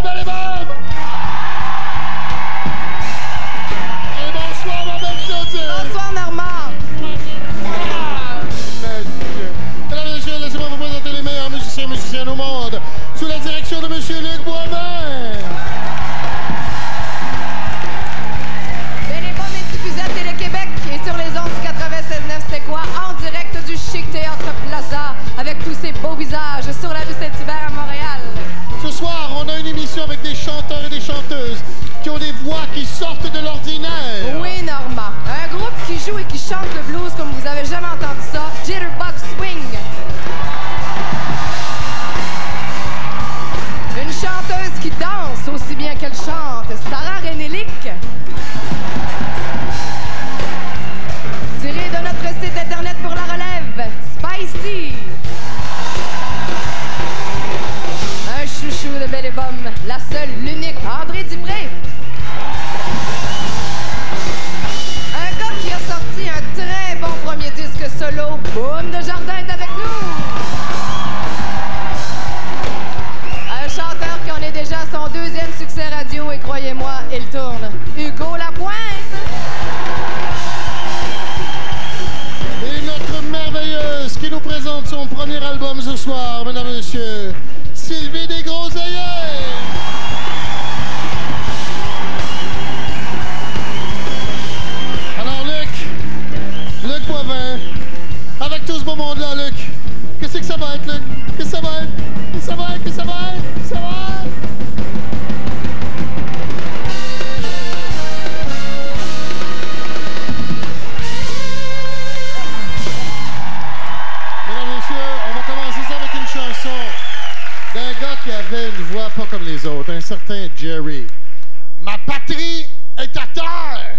Belle et Bob! Et bonsoir, ma belle Claudine! Bonsoir, Normand! Mesdames et messieurs, laissez-moi vous présenter les meilleurs musiciens au monde, sous la direction de Monsieur Luc Boivin! Belle et Bob est diffusée à Télé-Québec et sur les ondes du 96.9 C'est quoi, en direct du Chic Théâtre Plaza, avec tous ces beaux visages sur la rue Saint-Hubert à Montréal. Ce soir, on a une émission avec des chanteurs et des chanteuses qui ont des voix qui sortent de l'ordinaire. Oui, Normand. Un groupe qui joue et qui chante le blues comme vous avez jamais entendu ça, Jitterbug Swing. Une chanteuse qui danse aussi bien qu'elle chante, Sarah Renelic. Tiré de notre site internet pour la relève, Spicy. Un chouchou de Belle et Bob, la seule, l'unique, André Dupré. Un gars qui a sorti un très bon premier disque solo, Boom de Jardin est avec nous. Un chanteur qui en est déjà à son deuxième succès radio et croyez-moi, il tourne. Hugo Lapointe. Et notre merveilleuse qui nous présente son premier album ce soir, mesdames et messieurs, Sylvie Desgroseilliers. Alors Luc Boivin, avec tout ce beau monde-là, Luc, qu'est-ce que ça va être, Luc? Qu'est-ce que ça va être? Qu'est-ce que ça va être? Qu'est-ce que ça va être? Qu'est-ce que ça va être? Mesdames et messieurs, on va commencer ça avec une chanson d'un gars qui avait une voix pas comme les autres, un certain Jerry. Ma patrie est à terre!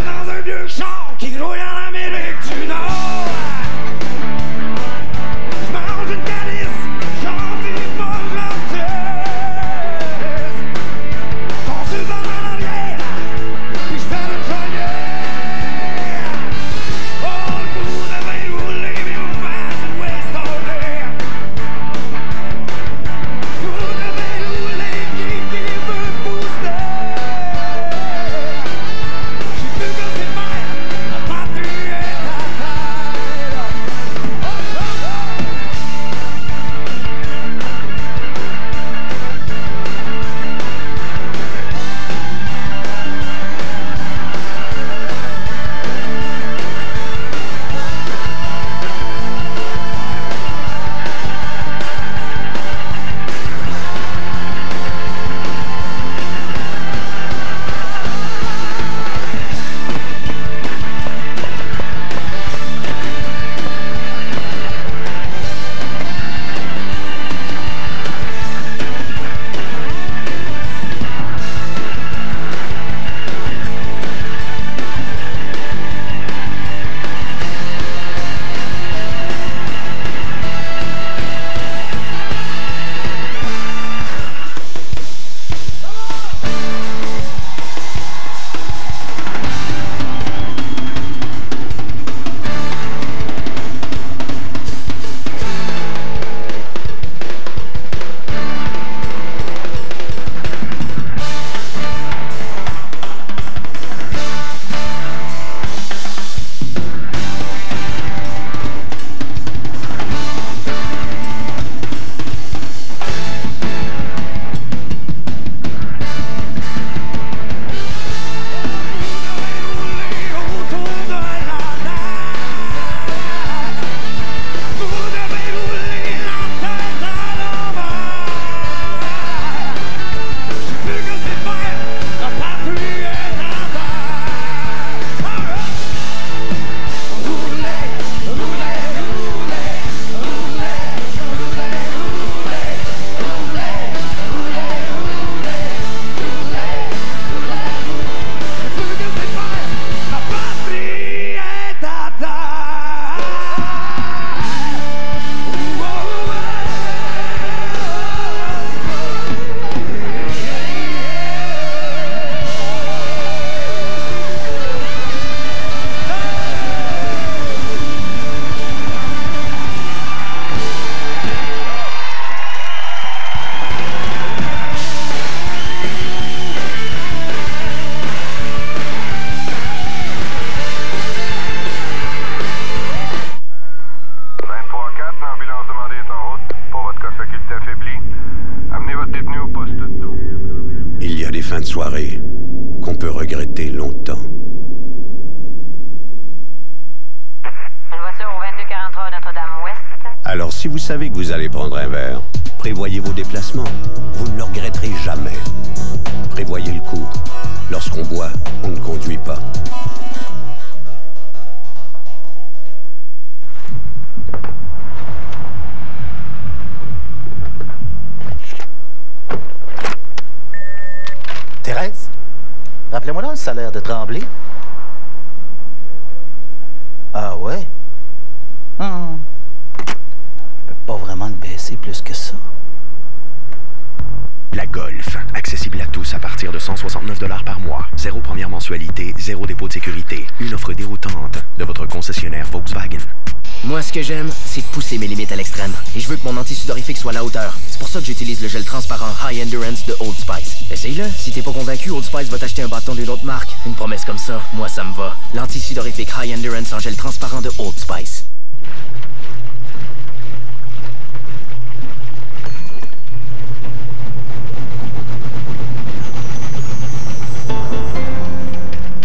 Dans un vieux char qui grouille en Amérique du Nord. Je mange une calice, j'en dis pas gentille. Consulte en arrière, puis je fais le joyeux. Oh, le coup de vin roulé. fin de soirée qu'on peut regretter longtemps. Une voiture au 2243 Notre-Dame-Ouest. Alors si vous savez que vous allez prendre un verre, prévoyez vos déplacements. Vous ne le regretterez jamais. Prévoyez le coup. Lorsqu'on boit, on ne conduit pas. Thérèse, rappelez-moi là le salaire de Tremblay. Ah ouais? Je peux pas vraiment le baisser plus que ça. La Golf, accessible à tous à partir de 169 $ par mois. 0 première mensualité, 0 dépôt de sécurité. Une offre déroutante de votre concessionnaire Volkswagen. Moi, ce que j'aime, c'est de pousser mes limites à l'extrême. Et je veux que mon anti-sudorifique soit à la hauteur. C'est pour ça que j'utilise le gel transparent High Endurance de Old Spice. Essaye-le. Si t'es pas convaincu, Old Spice va t'acheter un bâton d'une autre marque. Une promesse comme ça, moi, ça me va. L'anti-sudorifique High Endurance en gel transparent de Old Spice.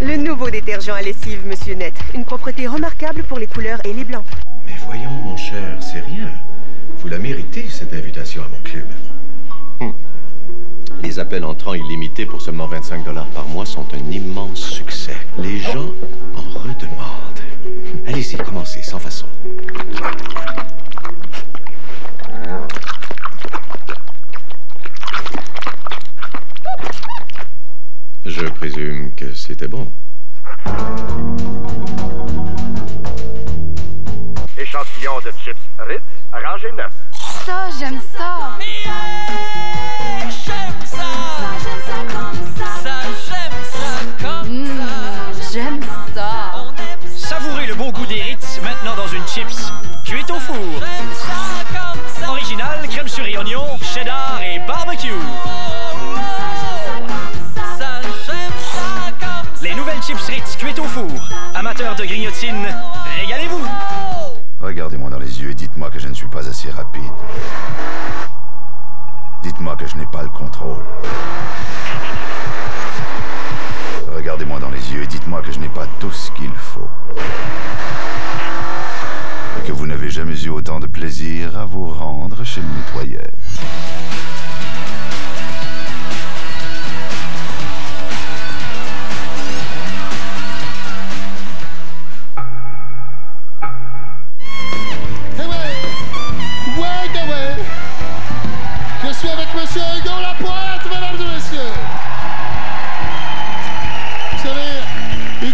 Le nouveau détergent à lessive, Monsieur Net. Une propreté remarquable pour les couleurs et les blancs. Mais voyons, mon cher, c'est rien. Vous la méritez, cette invitation à mon club. Les appels entrants illimités pour seulement 25 $ par mois sont un immense succès. Les gens en redemandent. Allez-y, commencez, sans façon. Je présume que c'était bon. Échantillon de chips Ritz, rangée 9. Ça, j'aime ça. J'aime ça. J'aime ça comme ça. J'aime ça comme ça. J'aime ça. Savourez le bon goût des Ritz maintenant dans une chips. Cuite au four. J'aime ça comme ça. Original, crème sur et oignon, cheddar et barbecue. Les nouvelles chips Ritz cuites au four. Amateurs de grignotines, régalez-vous. Regardez-moi dans les yeux et dites-moi que je ne suis pas assez rapide. Dites-moi que je n'ai pas le contrôle. Regardez-moi dans les yeux et dites-moi que je n'ai pas tout ce qu'il faut. Et que vous n'avez jamais eu autant de plaisir à vous rendre chez le nettoyeur. Je suis avec Monsieur Hugo Lapointe, mesdames et messieurs. Vous savez,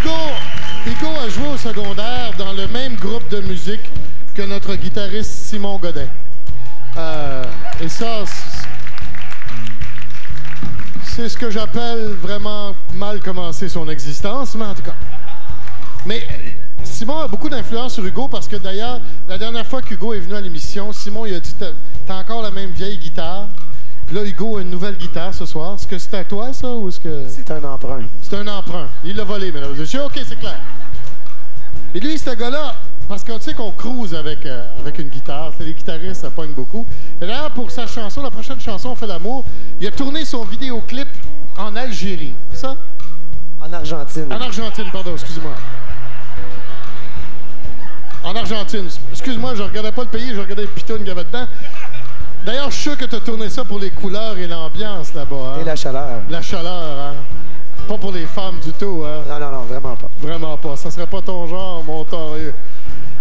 Hugo a joué au secondaire dans le même groupe de musique que notre guitariste Simon Godin. Et ça, c'est ce que j'appelle vraiment mal commencer son existence, mais en tout cas. Mais Simon a beaucoup d'influence sur Hugo parce que d'ailleurs, la dernière fois qu'Hugo est venu à l'émission, Simon il a dit t'as encore la même vieille guitare. Puis là, Hugo a une nouvelle guitare ce soir. Est-ce que c'est à toi, ça, ou est-ce que... C'est un emprunt. C'est un emprunt. Il l'a volé, mesdames et messieurs. OK, c'est clair. Et lui, ce gars-là, parce qu'on sait qu'on cruise avec une guitare, les guitaristes, ça pogne beaucoup. Et d'ailleurs, pour sa chanson, la prochaine chanson, On fait l'amour, il a tourné son vidéoclip en Algérie. C'est ça? En Argentine. En Argentine, pardon, excuse-moi. En Argentine. Excuse-moi, je regardais pas le pays, je regardais les pitounes qu'il y avait dedans. D'ailleurs, je suis sûr que tu as tourné ça pour les couleurs et l'ambiance là-bas. Hein? Et la chaleur. La chaleur, hein? Pas pour les femmes du tout, hein? Non, vraiment pas. Vraiment pas. Ça serait pas ton genre, mon torieux.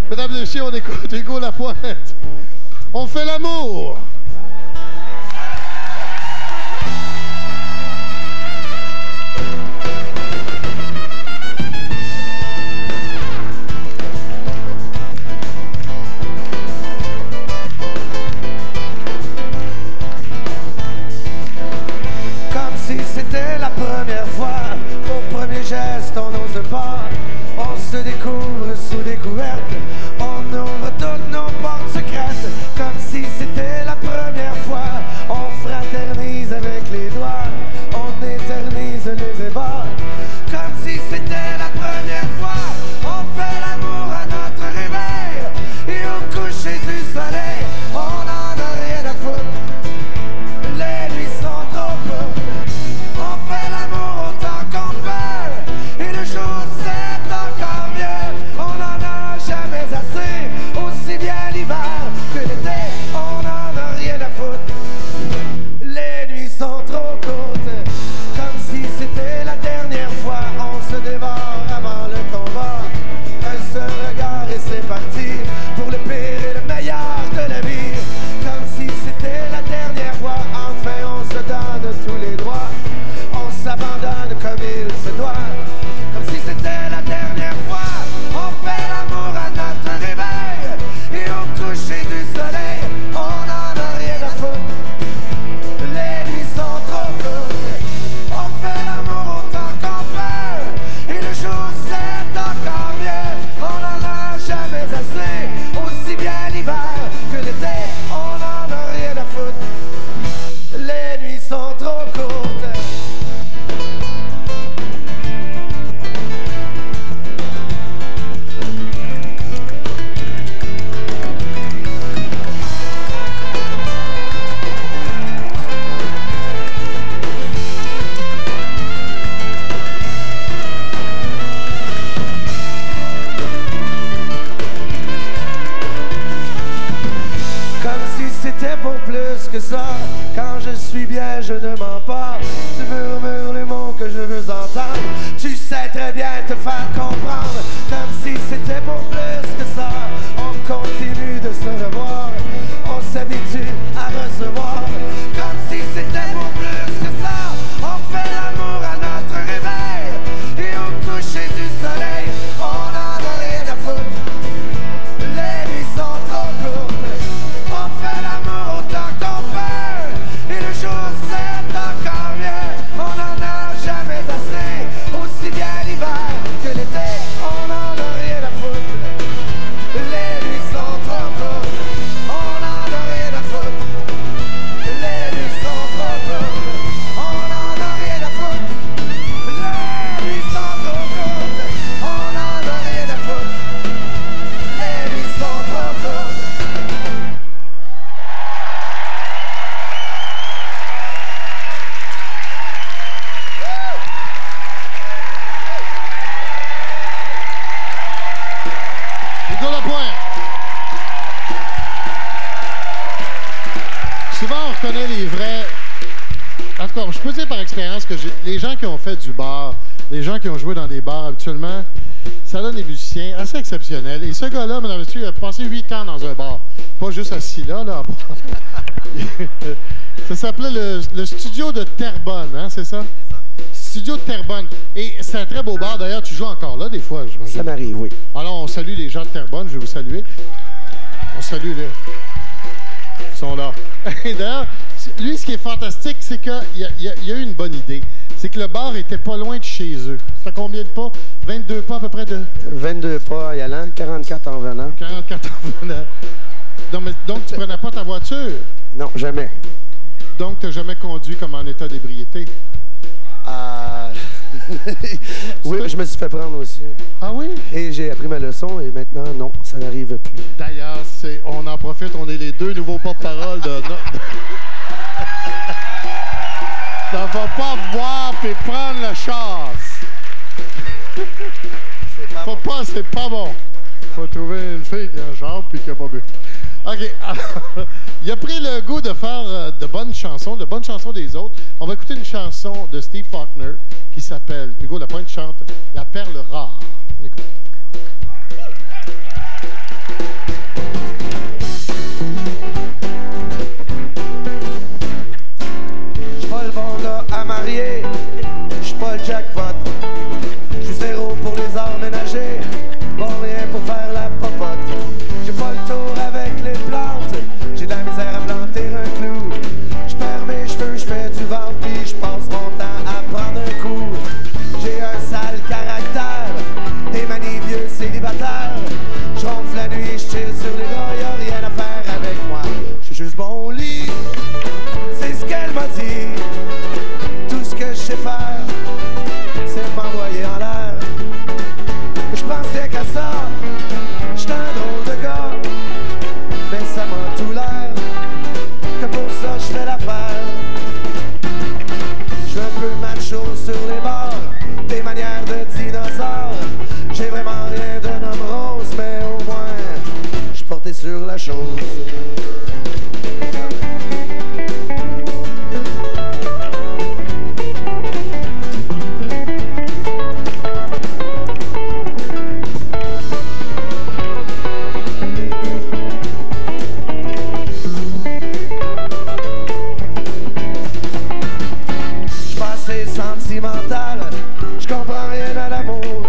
Mesdames et messieurs, on écoute Hugo Lapointe. On fait l'amour! C'était la première fois, au premier geste on n'ose pas, on se découvre sous découverte, on ouvre toutes nos portes secrètes, comme si c'était la première fois, on fraternise avec les doigts, on éternise les ébats, comme si c'était la première fois, on fait l'amour à notre réveil, et au coucher du soleil, on n'en a rien à foutre, les nuits sont trop courtes. On fait mens pas. Tu murmures les mots que je veux entendre. Tu sais très bien te faire comprendre. Comme si c'était pour plus que ça. On continue de se revoir. On s'habitue à recevoir. Comme si c'était pour plus que ça. On fait l'amour à notre réveil. Et au coucher du soleil, on en a rien à foutre. Les nuits sont trop courtes. On fait l'amour autant qu'on peut. Et le jour c'est encore mieux. On n'en a jamais assez. Aussi bien l'hiver que l'été, on n'en a rien à foutre. Les nuits sont trop courtes. On n'en a rien à foutre. Les nuits sont trop courtes. On n'en a rien à foutre. Les nuits sont trop courtes. On n'en a rien à foutre. Les nuits sont trop courtes. Hugo Lapointe. Souvent, on reconnaît les vrais... En tout cas, je peux dire par expérience que les gens qui ont fait du bar, les gens qui ont joué dans des bars habituellement, ça donne des musiciens assez exceptionnels. Et ce gars-là, mesdames et messieurs, il a passé 8 ans dans un bar. Pas juste assis là. Ça s'appelait le studio de Terrebonne, hein, c'est ça? Studio de Terrebonne. Et c'est un très beau bar. D'ailleurs, tu joues encore là, des fois, j'imagine. Ça m'arrive, oui. Alors, on salue les gens de Terrebonne. Je vais vous saluer. On salue les... Ils sont là. Et d'ailleurs, lui, ce qui est fantastique, c'est qu'il y a eu une bonne idée. C'est que le bar était pas loin de chez eux. C'était combien de pas? 22 pas à peu près de... 22 pas en y allant, 44 en venant. 44 en venant. Non, mais, donc, tu prenais pas ta voiture? Non, jamais. Donc, tu n'as jamais conduit comme en état d'ébriété? Oui, je me suis fait prendre aussi. Ah oui? Et j'ai appris ma leçon et maintenant, non, ça n'arrive plus. D'ailleurs, on en profite, on est les deux nouveaux porte-parole de... On va pas boire et prendre la chasse. C'est pas bon. Faut trouver une fille qui a un char puis qui a pas bu. OK. Alors, il a pris le goût de faire de bonnes chansons des autres. On va écouter une chanson de Steve Faulkner qui s'appelle, Hugo Lapointe chante La perle rare. On écoute. J'suis pas le bon gars à marier, j'suis pas le jackpot. J'suis zéro pour les arts ménagers, bon rien pour faire la popote. J'ai pas le tour avec les plantes, j'ai de la misère à planter un clou. J'perds mes cheveux, j'fais du ventre, puis j'passe mon temps à prendre un coup. J'ai un sale caractère, des manies vieux célibataires. J'ronfle la nuit, j'tire sur les gars, y'a rien à faire avec moi. J'suis juste bon au lit, c'est ce qu'elle m'a dit. Tout ce que je sais faire, c'est m'envoyer en l'air. J'pense rien qu'à ça, j'suis un drôle de gars. Mais ça m'a tout l'air, que pour ça j'fais l'affaire. J'suis un peu macho sur les bords, des manières de dinosaure. J'ai vraiment rien d'un homme rose, mais au moins j'suis porté sur la chose. Sentimental, je comprends rien à l'amour.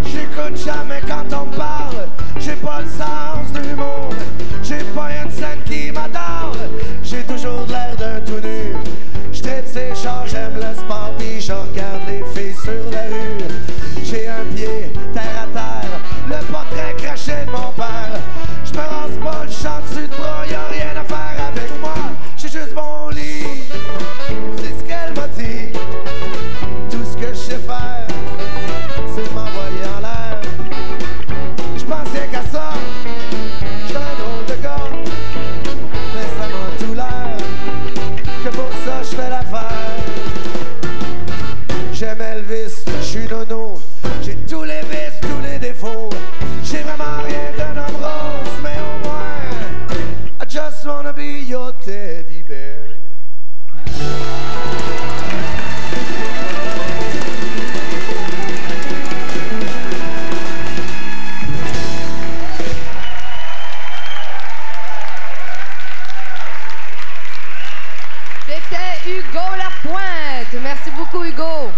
J'écoute jamais quand on me parle, j'ai pas le sens de l'humour. J'ai pas une scène qui m'adore, j'ai toujours l'air d'un tout nu. J'traite ces chars, j'aime le sport, pis je regarde les filles sur la rue. J'ai un pied terre à terre, le portrait craché de mon père. J'me rase pas, j'chante sur le bras, y'a rien à faire avec moi. J'ai juste mon lit, c'est ce qu'elle m'a dit. Ce que je sais faire, c'est m'envoyer en l'air. J'pense rien qu'à ça, j'suis un drôle de gars. Mais ça m'a tout l'air, que pour ça j'fais l'affaire. Hugo Lapointe. Merci beaucoup, Hugo.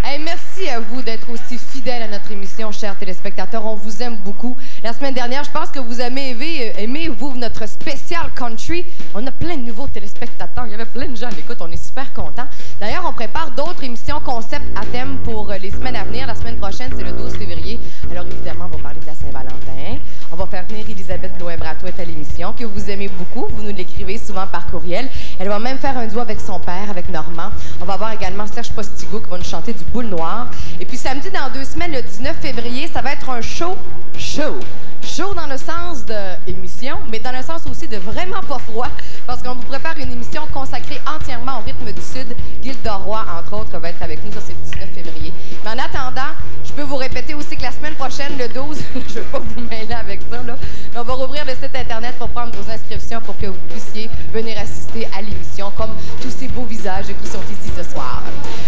Hey, merci à vous d'être aussi fidèles à notre émission, chers téléspectateurs. On vous aime beaucoup. La semaine dernière, je pense que vous aimez vous, notre spécial country. On a plein de nouveaux téléspectateurs. Il y avait plein de gens à l'écoute. On est super contents. D'ailleurs, on prépare d'autres émissions concept à thème pour les semaines à venir. La semaine prochaine, c'est le 12 février. Alors, évidemment, on va parler de la Saint-Valentin. On va faire venir Elisabeth Blouin-Bratouet à l'émission, que vous aimez beaucoup. Vous nous l'écrivez souvent par courriel. Elle va même faire un duo avec son père, avec Normand. On va avoir également Serge Postigo qui va nous chanter du Boule Noire. Et puis samedi, dans 2 semaines, le 19 février, ça va être un show dans le sens de émission, mais dans le sens aussi de vraiment pas froid, parce qu'on vous prépare une émission consacrée entièrement au rythme du Sud. Gilda Roy, entre autres, va être avec nous. Ça, c'est le 19 février. Mais en attendant, je peux vous répéter aussi que la semaine prochaine, le 12, je ne vais pas vous mêler avec ça, là, mais on va rouvrir le site Internet pour prendre vos inscriptions pour que vous puissiez venir assister à l'émission, comme tous ces beaux visages qui sont ici ce soir.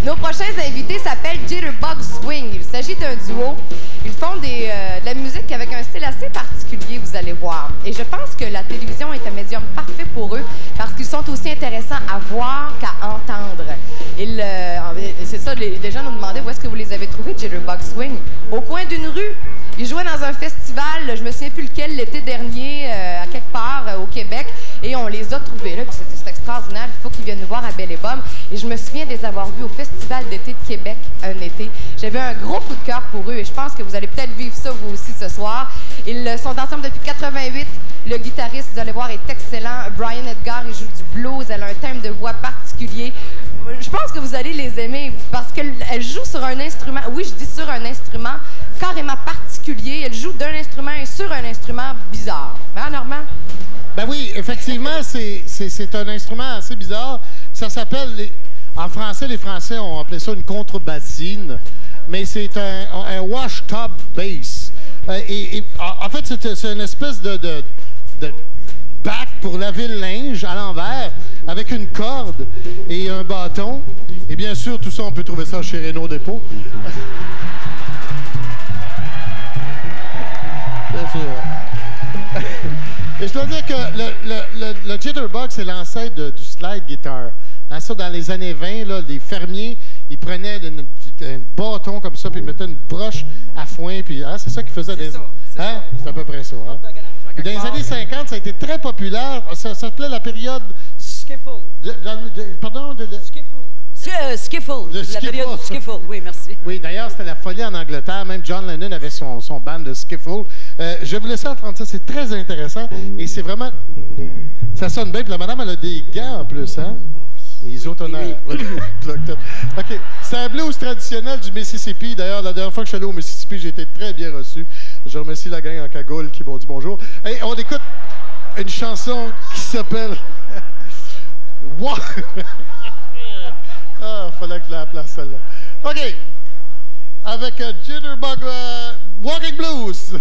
Nos prochains invités s'appellent Jitterbug Swing. Il s'agit d'un duo. Ils font de la musique avec un style assez particulier, vous allez voir. Et je pense que la télévision est un médium parfait pour eux parce qu'ils sont aussi intéressants à voir qu'à entendre. C'est ça, les gens nous demandaient où est-ce que vous les avez trouvés, Jitterbug Swing. Au coin d'une rue. Ils jouaient dans un festival, je me souviens plus lequel, l'été dernier, à quelque part au Québec, et on les a trouvés là. C'est extraordinaire, il faut qu'ils viennent nous voir à Belle et Bomme. Et je me souviens de les avoir vus au Festival d'été de Québec un été. J'avais un gros coup de cœur pour eux et je pense que vous allez peut-être vivre ça vous aussi ce soir. Ils sont ensemble depuis 88. Le guitariste, vous allez voir, est excellent. Brian Edgar, il joue du blues, elle a un thème de voix particulier. Je pense que vous allez les aimer parce qu'elle joue sur un instrument, oui, je dis sur un instrument carrément particulier. Elle joue d'un instrument et sur un instrument bizarre. Hein, Normand? Ben oui, effectivement, c'est un instrument assez bizarre. Ça s'appelle, en français, les Français ont appelé ça une contrebassine, mais c'est un wash-top bass. En fait, c'est une espèce de bac pour laver le linge à l'envers, avec une corde et un bâton. Et bien sûr, tout ça, on peut trouver ça chez Renault Dépôt. Bien sûr. Et je dois dire que le Jitterbug, c'est l'ancêtre du slide guitar. Hein, ça, dans les années 20, là, les fermiers, ils prenaient un bâton comme ça, puis ils mettaient une broche à foin, puis hein, c'est ça qu'ils faisaient des... Hein? C'est à peu près ça. Hein? Puis dans les années 50, ça a été très populaire. Ça s'appelait la période... Skiffle. Pardon? Skiffle. La période du Skiffle, oui, merci. Oui, d'ailleurs, c'était la folie en Angleterre. Même John Lennon avait son band de Skiffle. Je vais vous laisser entendre ça. C'est très intéressant. Et c'est vraiment... Ça sonne bien. Puis la madame, elle a des gants en plus, hein? Les automnaires. OK. C'est un blues traditionnel du Mississippi. D'ailleurs, la dernière fois que je suis allé au Mississippi, j'ai été très bien reçu. Je remercie la gang en cagoule qui m'ont dit bonjour. Et on écoute une chanson qui s'appelle... Ah, fallait que je la place, celle-là. OK. Avec Jitterbug Walking Blues.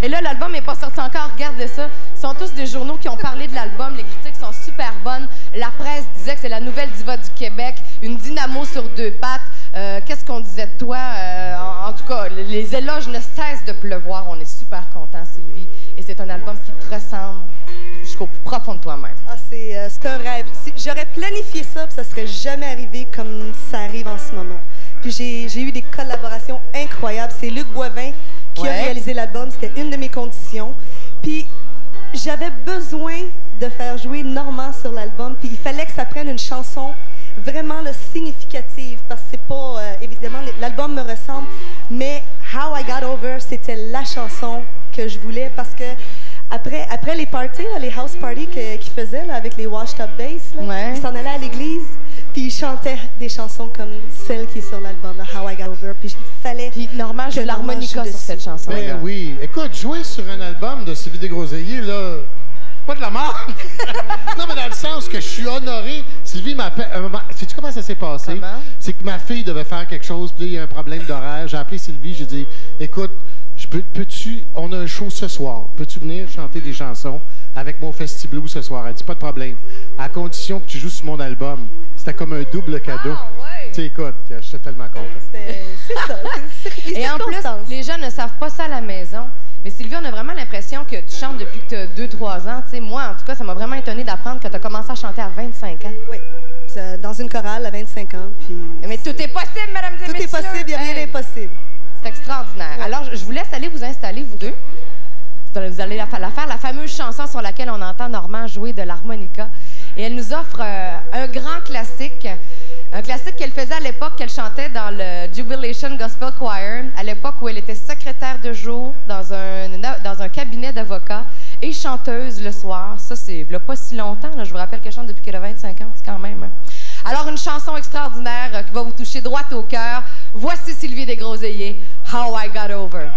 Et là, l'album n'est pas sorti encore. Regardez ça. Ce sont tous des journaux qui ont parlé de l'album. Les critiques sont super bonnes. La presse disait que c'est la nouvelle diva du Québec, une dynamo sur deux pattes. Qu'est-ce qu'on disait de toi? En tout cas, les éloges ne cessent de pleuvoir. On est super contents, Sylvie. Et c'est un album qui te ressemble jusqu'au plus profond de toi-même. Ah, c'est un rêve. J'aurais planifié ça, puis ça serait jamais arrivé comme ça arrive en ce moment. Puis j'ai eu des collaborations incroyables. C'est Luc Boivin qui a réalisé l'album. C'était une de mes conditions. Puis j'avais besoin de faire jouer Normand sur l'album. Puis il fallait que ça prenne une chanson vraiment là, significative. Parce que c'est pas... évidemment, l'album me ressemble. Mais How I Got Over, c'était la chanson que je voulais. Parce que après les parties, là, les house parties qu'ils faisaient là, avec les washed up bass, ils s'en allaient à l'église. Puis ils chantaient des chansons comme celle qui est sur l'album, How I Got Over. Puis il fallait. Puis Normand joue l'harmonica sur cette chanson. Ben oui. Écoute, jouer sur un album de Sylvie Desgroseilliers, là, pas de la mort. Non, mais dans le sens que je suis honoré. Sylvie m'appelle. Sais-tu comment ça s'est passé? C'est que ma fille devait faire quelque chose, puis là, il y a un problème d'horaire. J'ai appelé Sylvie, j'ai dit, écoute, on a un show ce soir. Peux-tu venir chanter des chansons avec mon Festi-Blues ce soir? Elle dit, pas de problème. À condition que tu joues sur mon album. C'était comme un double cadeau. Tu sais, écoute, j'étais tellement content. C'est ça. Et en plus, les gens ne savent pas ça à la maison. Mais Sylvie, on a vraiment l'impression que tu chantes depuis que tu as 2-3 ans. T'sais, moi, en tout cas, ça m'a vraiment étonné d'apprendre que tu as commencé à chanter à 25 ans. Oui. Dans une chorale à 25 ans. Puis mais tout est possible, mesdames et messieurs. Tout est possible, il n'y a rien d'impossible. C'est extraordinaire. Ouais. Alors, je vous laisse aller vous installer, vous deux. Vous allez la faire, la fameuse chanson sur laquelle on entend Normand jouer de l'harmonica. Et elle nous offre un grand classique. Un classique qu'elle faisait à l'époque, qu'elle chantait dans le Jubilation Gospel Choir, à l'époque où elle était secrétaire de voir. Ça, c'est pas si longtemps. Là. Je vous rappelle que je chante depuis qu'elle a 25 ans. C'est quand même. Hein? Alors, une chanson extraordinaire qui va vous toucher droit au cœur. Voici Sylvie Desgroseilliers, How I Got Over.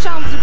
chante du